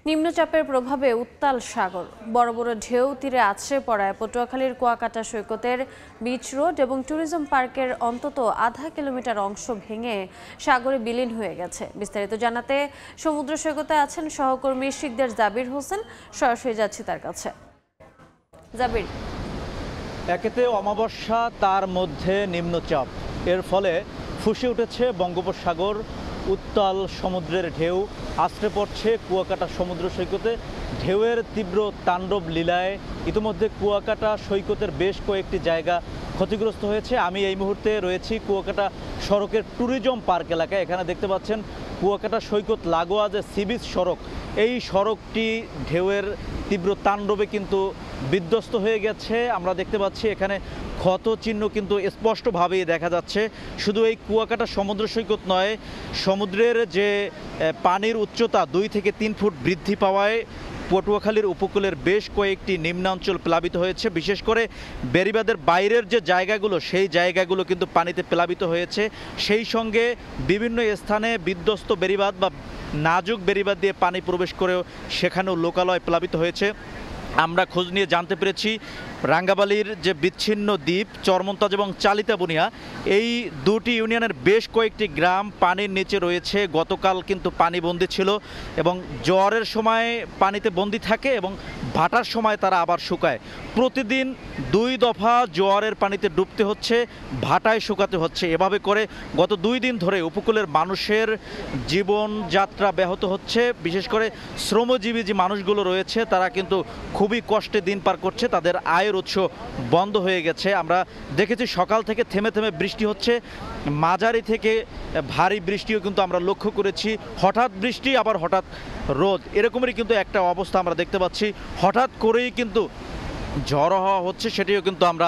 নিম্নচাপের প্রভাবে উত্তাল সাগর, বড় বড় ঢেউ তীরে আছড়ে পড়ায় পটুয়াখালীর কুয়াকাটা সৈকতের বিচ রোড এবং ট্যুরিজম পার্কের অন্তত আধা কিলোমিটার অংশ ভেঙে সাগরে বিলীন হয়ে গেছে। বিস্তারিত জানাতে সমুদ্র সৈকতে আছেন সহকর্মী শিকদার জাবির হোসেন। সরাসরি যাচ্ছি তার কাছে। জাবির, একেতে অমাবস্যা, তার মধ্যে নিম্নচাপ, এর ফলে ফুঁসে উঠেছে বঙ্গোপসাগর। উত্তাল সমুদ্রের ঢেউ আছড়ে পড়ছে কুয়াকাটা সমুদ্র সৈকতে। ঢেউয়ের তীব্র তাণ্ডব লীলায় ইতিমধ্যে কুয়াকাটা সৈকতের বেশ কয়েকটি জায়গা ক্ষতিগ্রস্ত হয়েছে। আমি এই মুহূর্তে রয়েছি কুয়াকাটা সড়কের ট্যুরিজম পার্ক এলাকায়। এখানে দেখতে পাচ্ছেন কুয়াকাটা সৈকত লাগোয়া যে সি বিচ সড়ক, এই সড়কটি ঢেউয়ের তীব্র তাণ্ডবে কিন্তু বিধ্বস্ত হয়ে গেছে। আমরা দেখতে পাচ্ছি এখানে ক্ষত চিহ্ন কিন্তু স্পষ্টভাবেই দেখা যাচ্ছে। শুধু এই কুয়াকাটা সমুদ্র সৈকত নয়, সমুদ্রের যে পানির উচ্চতা 2 থেকে 3 ফুট বৃদ্ধি পাওয়ায় পটুয়াখালীর উপকূলের বেশ কয়েকটি নিম্নাঞ্চল প্লাবিত হয়েছে। বিশেষ করে বেড়িবাঁধের বাইরের যে জায়গাগুলো, সেই জায়গাগুলো কিন্তু পানিতে প্লাবিত হয়েছে। সেই সঙ্গে বিভিন্ন স্থানে বিধ্বস্ত বেড়িবাঁধ বা নাজুক বেড়িবাঁধ দিয়ে পানি প্রবেশ করেও সেখানেও লোকালয় প্লাবিত হয়েছে। আমরা খোঁজ নিয়ে জানতে পেরেছি রাঙ্গাবালির যে বিচ্ছিন্ন দ্বীপ চরমন্তাজ এবং চালিতা বুনিয়া, এই দুটি ইউনিয়নের বেশ কয়েকটি গ্রাম পানির নিচে রয়েছে। গতকাল কিন্তু পানিবন্দী ছিল এবং জ্বরের সময় পানিতে বন্দী থাকে এবং ভাটার সময় তারা আবার শুকায়। প্রতিদিন 2 দফা জোয়ারের পানিতে ডুবতে হচ্ছে, ভাটায় শুকাতে হচ্ছে। এভাবে করে গত 2 দিন ধরে উপকূলের মানুষের জীবনযাত্রা ব্যাহত হচ্ছে। বিশেষ করে শ্রমজীবী যে মানুষগুলো রয়েছে তারা কিন্তু খুবই কষ্টে দিন পার করছে, তাদের আয়ের উৎস বন্ধ হয়ে গেছে। আমরা দেখেছি সকাল থেকে থেমে থেমে বৃষ্টি হচ্ছে, মাঝারি থেকে ভারী বৃষ্টিও কিন্তু আমরা লক্ষ্য করেছি। হঠাৎ বৃষ্টি আবার হঠাৎ রোদ, এরকমেরই কিন্তু একটা অবস্থা আমরা দেখতে পাচ্ছি। হঠাৎ করেই কিন্তু ঝড় হওয়া হচ্ছে, সেটিও কিন্তু আমরা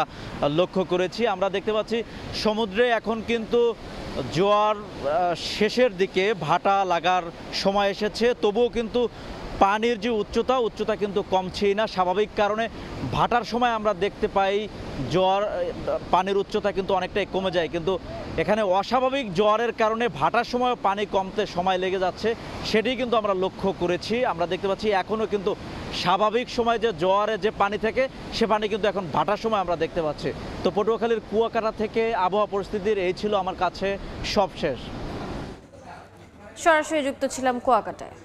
লক্ষ্য করেছি। আমরা দেখতে পাচ্ছি সমুদ্রে এখন কিন্তু জোয়ার শেষের দিকে, ভাটা লাগার সময় এসেছে। তবুও কিন্তু পানির যে উচ্চতা কিন্তু কমছেই না। স্বাভাবিক কারণে ভাটার সময় আমরা দেখতে পাই জোয়ার, পানির উচ্চতা কিন্তু অনেকটাই কমে যায়, কিন্তু এখানে অস্বাভাবিক জোয়ারের কারণে ভাটার সময় পানি কমতে সময় লেগে যাচ্ছে, সেটি কিন্তু আমরা লক্ষ্য করেছি। আমরা দেখতে পাচ্ছি এখনও কিন্তু স্বাভাবিক সময় যে জোয়ারে যে পানি থাকে, সে পানি কিন্তু এখন ভাটার সময় আমরা দেখতে পাচ্ছি। তো পটুয়াখালীর কুয়াকাটা থেকে আবহাওয়া পরিস্থিতির এই ছিল আমার কাছে সবশেষ। সরাসরি যুক্ত ছিলাম কুয়াকাটায়।